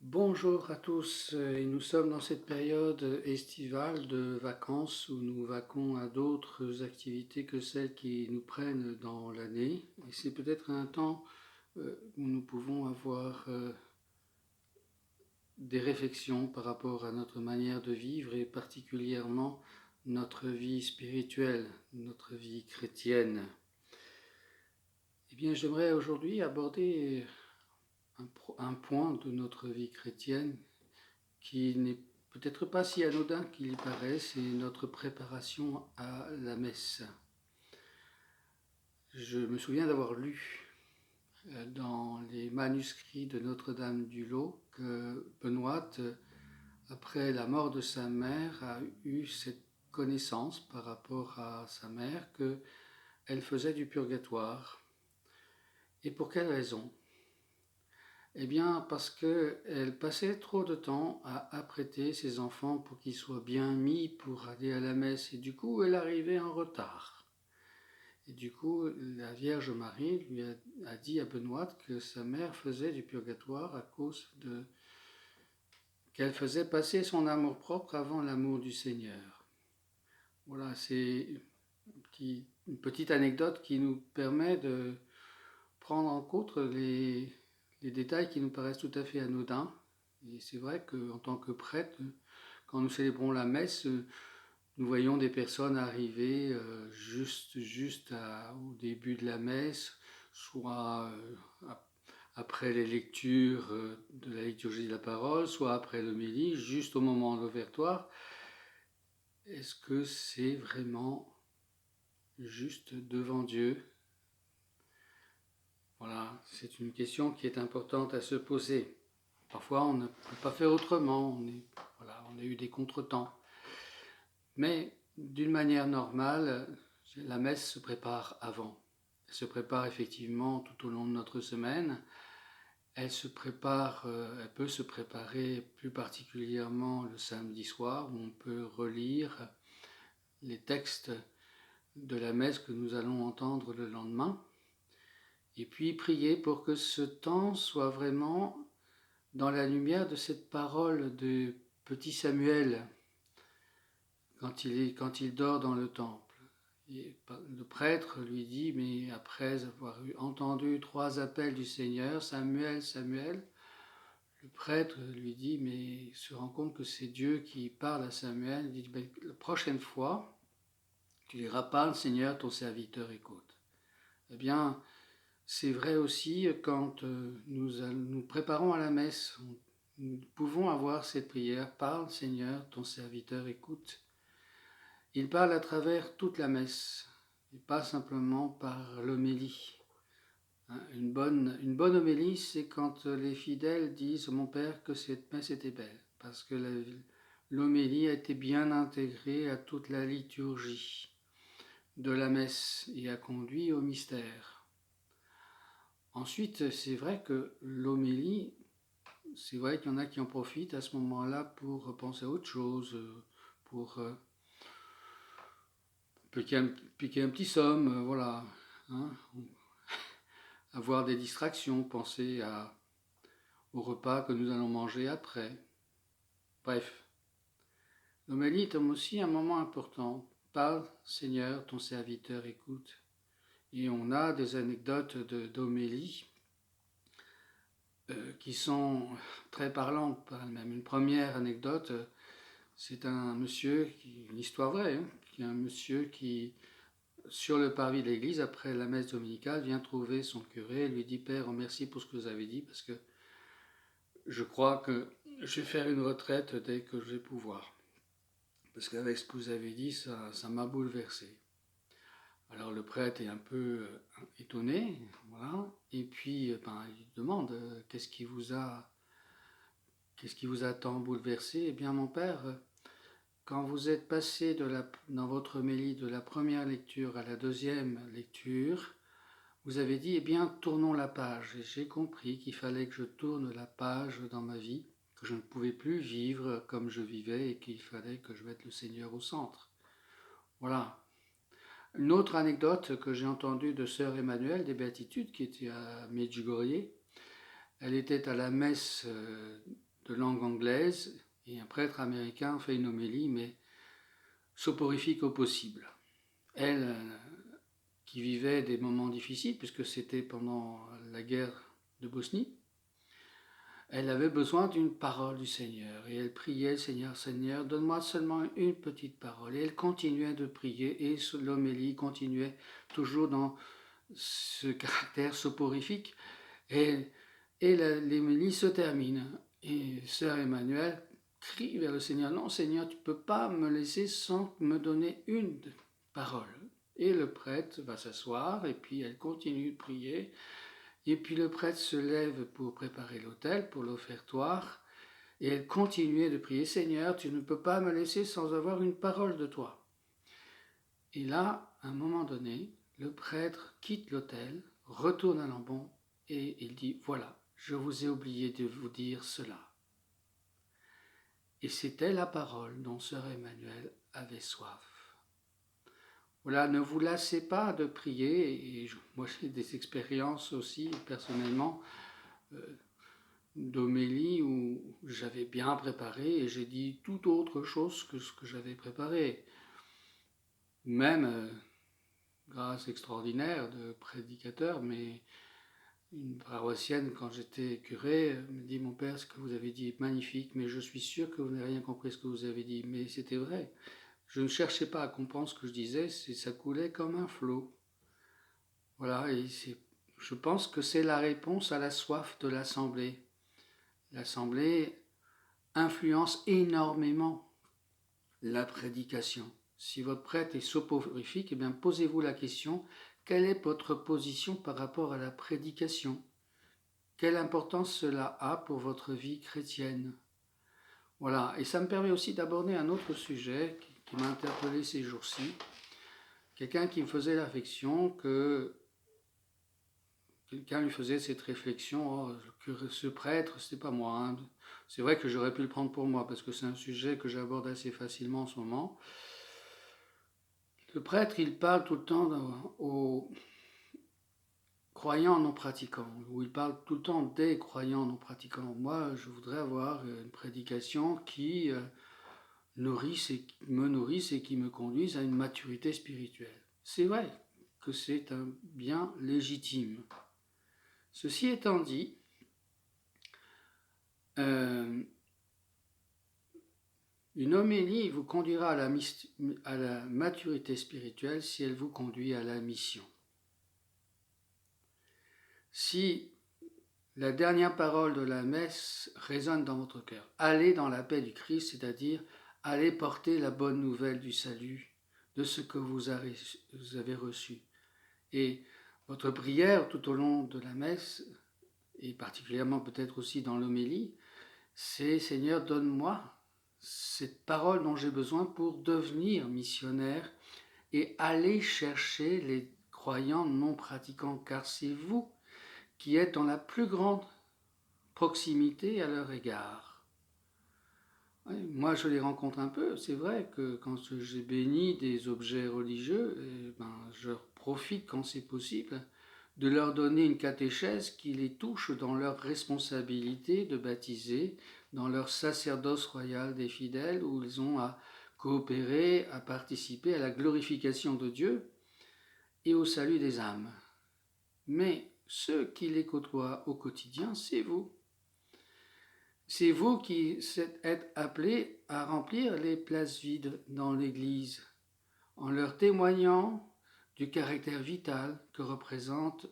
Bonjour à tous, et nous sommes dans cette période estivale de vacances où nous vaquons à d'autres activités que celles qui nous prennent dans l'année. Et c'est peut-être un temps où nous pouvons avoir des réflexions par rapport à notre manière de vivre et particulièrement notre vie spirituelle, notre vie chrétienne. Eh bien, j'aimerais aujourd'hui aborder un point de notre vie chrétienne qui n'est peut-être pas si anodin qu'il y paraît, c'est notre préparation à la messe. Je me souviens d'avoir lu dans les manuscrits de Notre-Dame-du-Lot que Benoît, après la mort de sa mère, a eu cette connaissance par rapport à sa mère qu'elle faisait du purgatoire. Et pour quelle raison? Eh bien, parce qu'elle passait trop de temps à apprêter ses enfants pour qu'ils soient bien mis pour aller à la messe. Et du coup, elle arrivait en retard. Et du coup, la Vierge Marie lui a dit à Benoît que sa mère faisait du purgatoire à cause de qu'elle faisait passer son amour-propre avant l'amour du Seigneur. Voilà, c'est une petite anecdote qui nous permet de prendre en compte les détails qui nous paraissent tout à fait anodins. Et c'est vrai qu'en tant que prêtre, quand nous célébrons la messe, nous voyons des personnes arriver au début de la messe, soit après les lectures de la liturgie de la parole, soit après l'homélie, juste au moment de l'offertoire. Est-ce que c'est vraiment juste devant Dieu? Voilà, c'est une question qui est importante à se poser. Parfois, on ne peut pas faire autrement, on a eu des contretemps. Mais d'une manière normale, la messe se prépare avant. Elle se prépare effectivement tout au long de notre semaine. Elle peut se préparer plus particulièrement le samedi soir où on peut relire les textes de la messe que nous allons entendre le lendemain. Et puis prier pour que ce temps soit vraiment dans la lumière de cette parole de petit Samuel quand il dort dans le temple. Et le prêtre lui dit, mais après avoir entendu 3 appels du Seigneur, Samuel, Samuel, le prêtre lui dit, mais se rend compte que c'est Dieu qui parle à Samuel. Il dit, la prochaine fois, tu diras, parle Seigneur, ton serviteur écoute. Eh bien, c'est vrai aussi quand nous préparons à la messe, nous pouvons avoir cette prière, parle Seigneur, ton serviteur écoute. Il parle à travers toute la messe, et pas simplement par l'homélie. Une bonne homélie, c'est quand les fidèles disent « Mon Père, que cette messe était belle », parce que l'homélie a été bien intégrée à toute la liturgie de la messe et a conduit au mystère. Ensuite, c'est vrai que l'homélie, c'est vrai qu'il y en a qui en profitent à ce moment-là pour penser à autre chose, pour piquer un petit somme, voilà. Hein, avoir des distractions, penser au repas que nous allons manger après. Bref, l'homélie est aussi un moment important. Parle, Seigneur, ton serviteur écoute. Et on a des anecdotes d'homélie qui sont très parlantes par elles-mêmes. Une première anecdote, c'est un monsieur, une histoire vraie, qui est un monsieur qui, sur le parvis de l'église, après la messe dominicale, vient trouver son curé et lui dit « Père, merci pour ce que vous avez dit, parce que je crois que je vais faire une retraite dès que je vais pouvoir. Parce qu'avec ce que vous avez dit, ça m'a bouleversé. » Alors le prêtre est un peu étonné, voilà, et puis il demande qu'est-ce qui vous a tant bouleversé? Eh bien mon père, quand vous êtes passé dans votre homélie de la première lecture à la deuxième lecture, vous avez dit, eh bien, tournons la page. Et j'ai compris qu'il fallait que je tourne la page dans ma vie, que je ne pouvais plus vivre comme je vivais et qu'il fallait que je mette le Seigneur au centre. Voilà. Une autre anecdote que j'ai entendue de sœur Emmanuelle des Béatitudes, qui était à Medjugorje, elle était à la messe de langue anglaise, et un prêtre américain fait une homélie, mais soporifique au possible. Elle, qui vivait des moments difficiles, puisque c'était pendant la guerre de Bosnie, elle avait besoin d'une parole du Seigneur, et elle priait, Seigneur, Seigneur, donne-moi seulement une petite parole. Et elle continuait de prier, et l'homélie continuait toujours dans ce caractère soporifique, et l'homélie se termine. Et sœur Emmanuel crie vers le Seigneur, non Seigneur, tu ne peux pas me laisser sans me donner une parole. Et le prêtre va s'asseoir, et puis elle continue de prier. Et puis le prêtre se lève pour préparer l'autel, pour l'offertoire, et elle continuait de prier, Seigneur, tu ne peux pas me laisser sans avoir une parole de toi. Et là, à un moment donné, le prêtre quitte l'autel, retourne à l'ambon, et il dit, voilà, je vous ai oublié de vous dire cela. Et c'était la parole dont sœur Emmanuel avait soif. Voilà, ne vous lassez pas de prier, et moi j'ai des expériences aussi personnellement d'homélie où j'avais bien préparé et j'ai dit tout autre chose que ce que j'avais préparé. Même grâce extraordinaire de prédicateur, mais une paroissienne, quand j'étais curé, me dit, mon père, ce que vous avez dit est magnifique, mais je suis sûr que vous n'avez rien compris ce que vous avez dit. Mais c'était vrai. Je ne cherchais pas à comprendre ce que je disais, ça coulait comme un flot. Voilà, et je pense que c'est la réponse à la soif de l'Assemblée. L'Assemblée influence énormément la prédication. Si votre prêtre est soporifique, eh bien posez-vous la question, quelle est votre position par rapport à la prédication? Quelle importance cela a pour votre vie chrétienne? Voilà, et ça me permet aussi d'aborder un autre sujet qui m'a interpellé ces jours-ci. Quelqu'un qui me faisait l'affection que quelqu'un lui faisait cette réflexion, oh, ce prêtre, c'est pas moi. Hein. C'est vrai que j'aurais pu le prendre pour moi, parce que c'est un sujet que j'aborde assez facilement en ce moment. Le prêtre, il parle tout le temps aux croyants non pratiquants, ou il parle tout le temps des croyants non pratiquants. Moi, je voudrais avoir une prédication qui me nourrisse et qui me conduise à une maturité spirituelle. C'est vrai que c'est un bien légitime. Ceci étant dit, une homélie vous conduira à la maturité spirituelle si elle vous conduit à la mission. Si la dernière parole de la messe résonne dans votre cœur, allez dans la paix du Christ, c'est-à-dire allez porter la bonne nouvelle du salut, de ce que vous avez reçu. Et votre prière tout au long de la messe, et particulièrement peut-être aussi dans l'homélie, c'est Seigneur, donne-moi cette parole dont j'ai besoin pour devenir missionnaire et aller chercher les croyants non pratiquants, car c'est vous qui êtes dans la plus grande proximité à leur égard. Oui, moi, je les rencontre un peu. C'est vrai que quand j'ai béni des objets religieux, je profite quand c'est possible de leur donner une catéchèse qui les touche dans leur responsabilité de baptiser, dans leur sacerdoce royal des fidèles, où ils ont à coopérer, à participer à la glorification de Dieu et au salut des âmes. Mais ceux qui les côtoient au quotidien, c'est vous. C'est vous qui êtes appelés à remplir les places vides dans l'Église, en leur témoignant du caractère vital que représente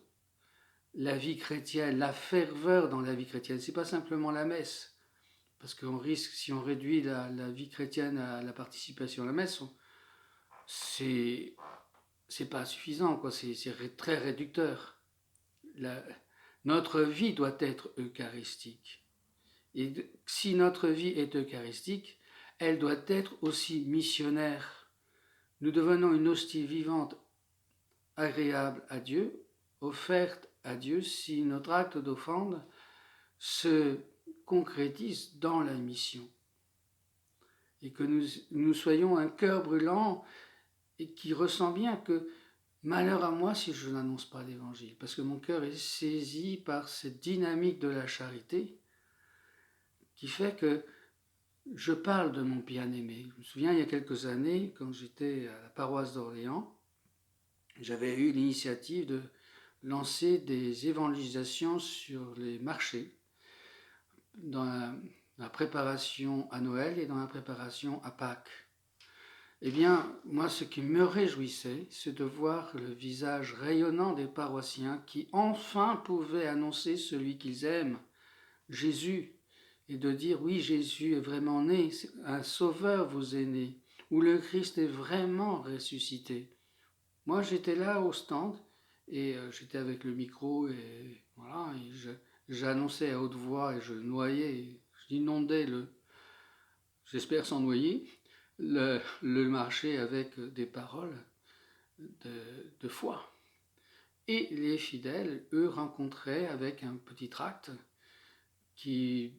la vie chrétienne, la ferveur dans la vie chrétienne. Ce n'est pas simplement la messe, parce qu'on risque, si on réduit la vie chrétienne à la participation à la messe, c'est pas suffisant, quoi. C'est très réducteur. Notre vie doit être eucharistique. Et si notre vie est eucharistique, elle doit être aussi missionnaire. Nous devenons une hostie vivante, agréable à Dieu, offerte à Dieu, si notre acte d'offrande se concrétise dans la mission. Et que nous soyons un cœur brûlant et qui ressent bien que malheur à moi si je n'annonce pas l'évangile, parce que mon cœur est saisi par cette dynamique de la charité qui fait que je parle de mon bien-aimé. Je me souviens, il y a quelques années, quand j'étais à la paroisse d'Orléans, j'avais eu l'initiative de lancer des évangélisations sur les marchés, dans la préparation à Noël et dans la préparation à Pâques. Eh bien, moi, ce qui me réjouissait, c'est de voir le visage rayonnant des paroissiens qui enfin pouvaient annoncer celui qu'ils aiment, Jésus, et de dire oui, Jésus est vraiment né, un sauveur vous est né, ou le Christ est vraiment ressuscité. Moi, j'étais là au stand et j'étais avec le micro et voilà, et j'annonçais à haute voix et je noyais, j'inondais j'espère sans noyer, le marché avec des paroles de foi. Et les fidèles, eux, rencontraient avec un petit tract qui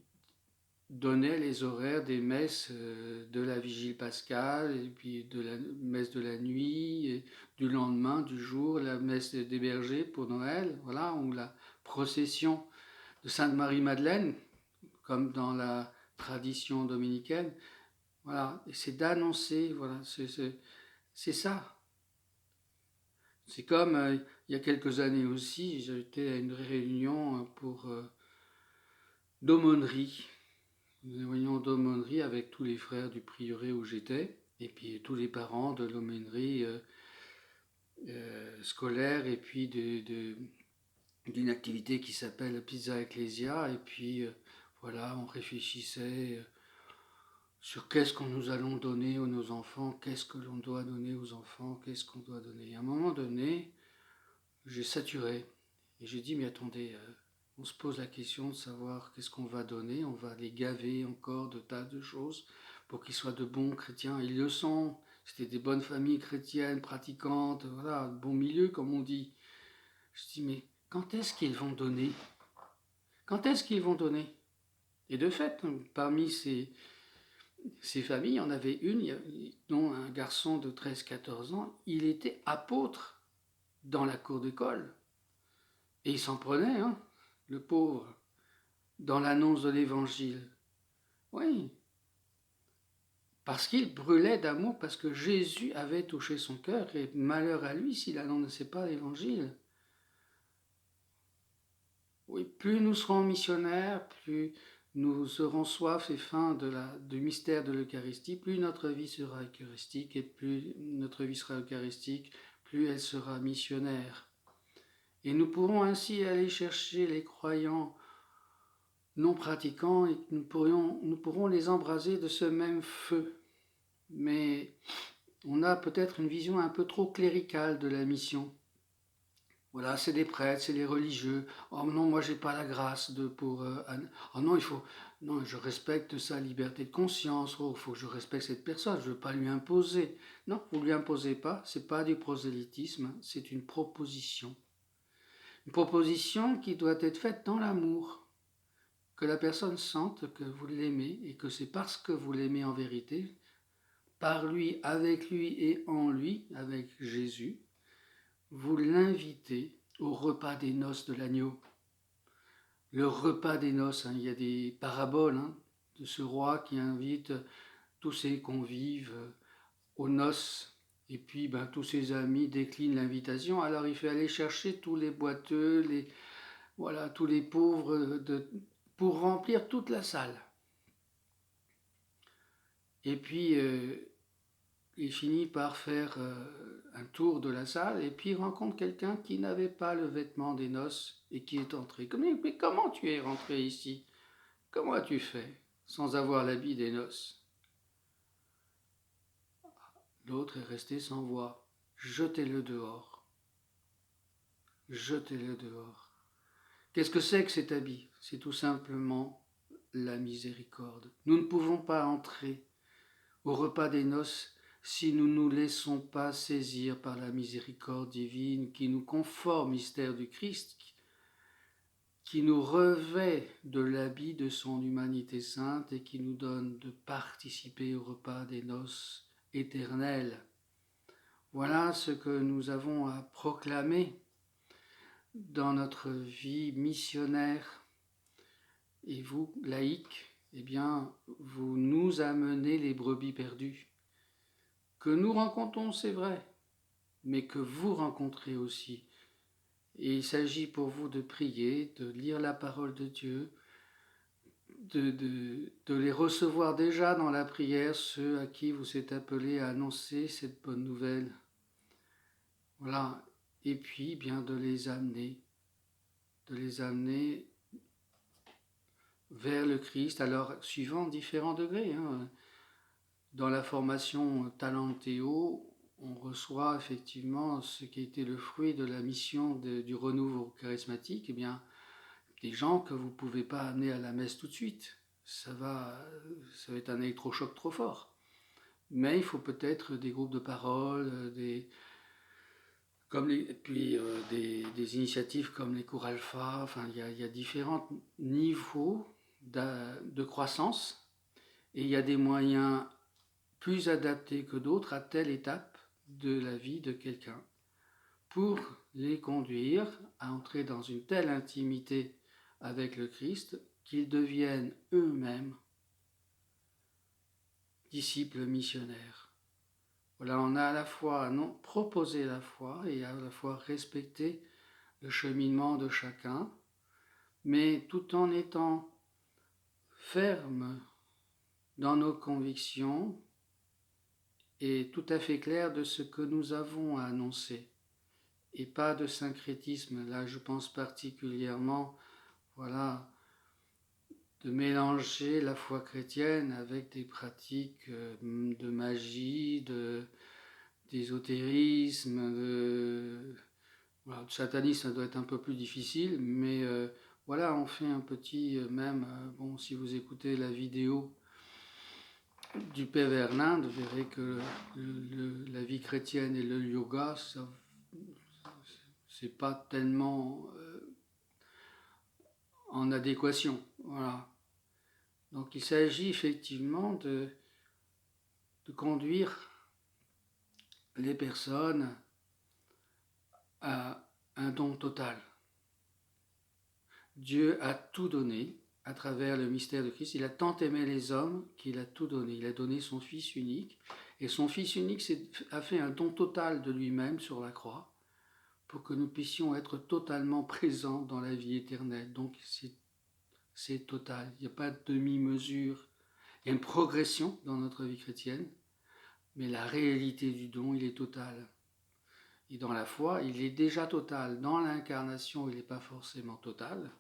donnait les horaires des messes de la vigile pascale, et puis de la messe de la nuit, et du lendemain, du jour, la messe des bergers pour Noël, voilà, ou la procession de Sainte Marie-Madeleine, comme dans la tradition dominicaine. Voilà, et c'est d'annoncer, voilà, c'est ça. C'est comme il y a quelques années aussi, j'étais à une réunion pour d'aumônerie, une réunion d'aumônerie avec tous les frères du prieuré où j'étais, et puis tous les parents de l'aumônerie scolaire, et puis d'une activité qui s'appelle Pizza Ecclesia, et puis voilà, on réfléchissait sur qu'est-ce que nous allons donner à nos enfants, qu'est-ce que l'on doit donner aux enfants, qu'est-ce qu'on doit donner. Et à un moment donné, j'ai saturé, et j'ai dit, mais attendez, on se pose la question de savoir qu'est-ce qu'on va donner, on va les gaver encore de tas de choses pour qu'ils soient de bons chrétiens. Ils le sont, c'était des bonnes familles chrétiennes, pratiquantes, voilà, bon milieu comme on dit. Je dis, mais quand est-ce qu'ils vont donner? Quand est-ce qu'ils vont donner? Et de fait, parmi ces familles, il y en avait une, dont un garçon de 13-14 ans, il était apôtre dans la cour d'école. Et il s'en prenait, hein, le pauvre, dans l'annonce de l'évangile. Oui, parce qu'il brûlait d'amour, parce que Jésus avait touché son cœur, et malheur à lui s'il n'annonçait pas l'évangile. Oui, plus nous serons missionnaires, plus nous aurons soif et faim du mystère de l'Eucharistie, plus notre vie sera eucharistique, et plus notre vie sera eucharistique, plus elle sera missionnaire. Et nous pourrons ainsi aller chercher les croyants non pratiquants, et nous pourrons les embraser de ce même feu. Mais on a peut-être une vision un peu trop cléricale de la mission. Voilà, c'est les prêtres, c'est les religieux. Oh non, moi j'ai pas la grâce pour. Oh non, non, je respecte sa liberté de conscience. Oh, il faut que je respecte cette personne. Je veux pas lui imposer. Non, vous lui imposez pas. C'est pas du prosélytisme. C'est une proposition. Une proposition qui doit être faite dans l'amour. Que la personne sente que vous l'aimez et que c'est parce que vous l'aimez en vérité, par lui, avec lui et en lui, avec Jésus, vous l'invitez au repas des noces de l'agneau. Le repas des noces, hein, il y a des paraboles de ce roi qui invite tous ses convives aux noces. Et puis tous ses amis déclinent l'invitation. Alors il fait aller chercher tous les boiteux, tous les pauvres, pour remplir toute la salle. Et puis il finit par faire un tour de la salle et puis il rencontre quelqu'un qui n'avait pas le vêtement des noces et qui est entré. Mais comment tu es rentré ici? Comment as-tu fait sans avoir l'habit des noces? L'autre est resté sans voix. Jetez-le dehors. Jetez-le dehors. Qu'est-ce que c'est que cet habit? C'est tout simplement la miséricorde. Nous ne pouvons pas entrer au repas des noces si nous ne nous laissons pas saisir par la miséricorde divine qui nous conforme au mystère du Christ, qui nous revêt de l'habit de son humanité sainte et qui nous donne de participer au repas des noces éternelles. Voilà ce que nous avons à proclamer dans notre vie missionnaire. Et vous, laïcs, eh bien, vous nous amenez les brebis perdues, que nous rencontrons, c'est vrai, mais que vous rencontrez aussi. Et il s'agit pour vous de prier, de lire la parole de Dieu, de les recevoir déjà dans la prière, ceux à qui vous êtes appelés à annoncer cette bonne nouvelle. Voilà. Et puis, bien, de les amener vers le Christ, alors suivant différents degrés. Dans la formation Talentéo, on reçoit effectivement ce qui a été le fruit de la mission du renouveau charismatique, eh bien, des gens que vous ne pouvez pas amener à la messe tout de suite. Ça va être un électrochoc trop fort. Mais il faut peut-être des groupes de parole, des initiatives comme les cours alpha. Enfin, il y a différents niveaux de croissance et il y a des moyens plus adaptés que d'autres à telle étape de la vie de quelqu'un pour les conduire à entrer dans une telle intimité avec le Christ qu'ils deviennent eux-mêmes disciples missionnaires. Voilà, on a à la fois proposé la foi et à la fois respecté le cheminement de chacun, mais tout en étant ferme dans nos convictions et tout à fait clair de ce que nous avons à annoncer. Et pas de syncrétisme. Là, je pense particulièrement, voilà, de mélanger la foi chrétienne avec des pratiques de magie, d'ésotérisme, voilà, de satanisme, ça doit être un peu plus difficile, mais voilà, on fait un petit, bon, si vous écoutez la vidéo du Père Verlin, vous verrez que la vie chrétienne et le yoga, c'est pas tellement en adéquation. Voilà. Donc il s'agit effectivement de conduire les personnes à un don total. Dieu a tout donné à travers le mystère de Christ. Il a tant aimé les hommes qu'il a tout donné. Il a donné son Fils unique. Et son Fils unique a fait un don total de lui-même sur la croix pour que nous puissions être totalement présents dans la vie éternelle. Donc c'est total. Il n'y a pas de demi-mesure. Il y a une progression dans notre vie chrétienne, mais la réalité du don, il est total. Et dans la foi, il est déjà total. Dans l'incarnation, il n'est pas forcément total.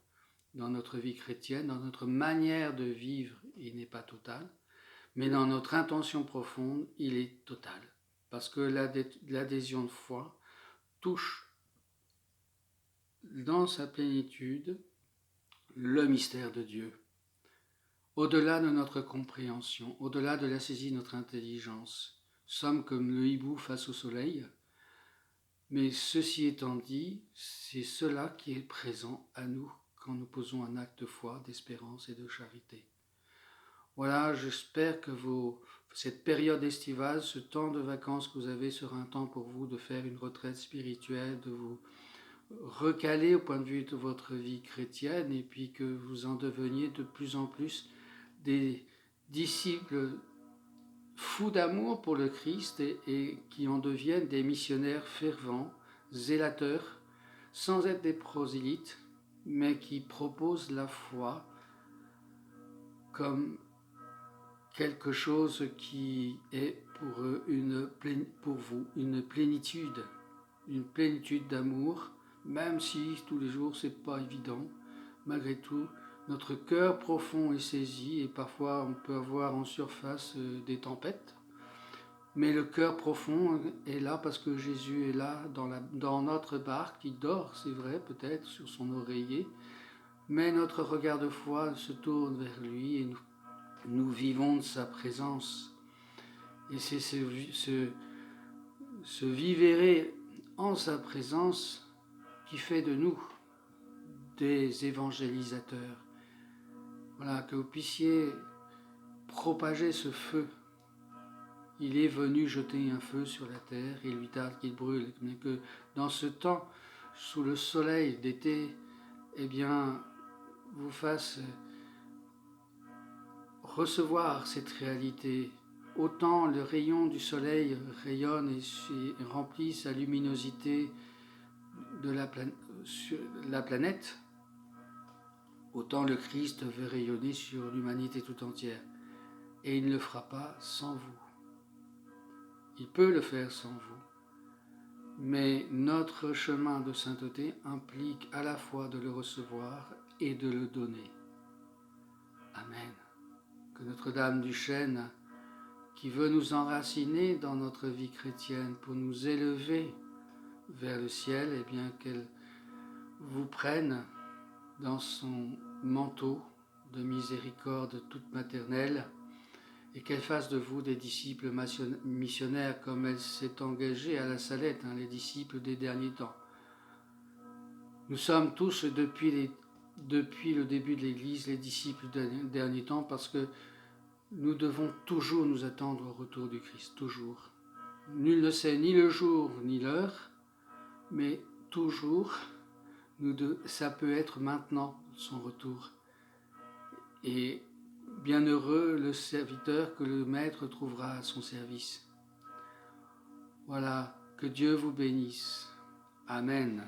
Dans notre vie chrétienne, dans notre manière de vivre, il n'est pas total. Mais dans notre intention profonde, il est total. Parce que l'adhésion de foi touche dans sa plénitude le mystère de Dieu. Au-delà de notre compréhension, au-delà de la saisie de notre intelligence, sommes comme le hibou face au soleil. Mais ceci étant dit, c'est cela qui est présent à nous quand nous posons un acte de foi, d'espérance et de charité. Voilà, j'espère que cette période estivale, ce temps de vacances que vous avez sera un temps pour vous de faire une retraite spirituelle, de vous recaler au point de vue de votre vie chrétienne et puis que vous en deveniez de plus en plus des disciples fous d'amour pour le Christ et qui en deviennent des missionnaires fervents, zélateurs, sans être des prosélytes, mais qui proposent la foi comme quelque chose qui est pour eux pour vous une plénitude d'amour, même si tous les jours c'est pas évident. Malgré tout, notre cœur profond est saisi et parfois on peut avoir en surface des tempêtes. Mais le cœur profond est là parce que Jésus est là dans notre barque, qui dort, c'est vrai, peut-être sur son oreiller, mais notre regard de foi se tourne vers lui et nous vivons de sa présence. Et c'est ce vivere en sa présence qui fait de nous des évangélisateurs. Voilà, que vous puissiez propager ce feu. Il est venu jeter un feu sur la terre, il lui tarde qu'il brûle, mais que dans ce temps, sous le soleil d'été, eh bien, vous fasse recevoir cette réalité. Autant le rayon du soleil rayonne et remplit sa luminosité sur la planète, autant le Christ veut rayonner sur l'humanité tout entière. Et il ne le fera pas sans vous. Il peut le faire sans vous. Mais notre chemin de sainteté implique à la fois de le recevoir et de le donner. Amen. Que Notre-Dame du Chêne, qui veut nous enraciner dans notre vie chrétienne pour nous élever vers le ciel, eh bien qu'elle vous prenne dans son manteau de miséricorde toute maternelle et qu'elle fasse de vous des disciples missionnaires comme elle s'est engagée à la Salette, les disciples des derniers temps. Nous sommes tous, depuis le début de l'Église, les disciples des derniers temps parce que nous devons toujours nous attendre au retour du Christ, toujours. Nul ne sait ni le jour ni l'heure, mais toujours, ça peut être maintenant son retour. Et bienheureux le serviteur que le Maître trouvera à son service. Voilà, que Dieu vous bénisse. Amen.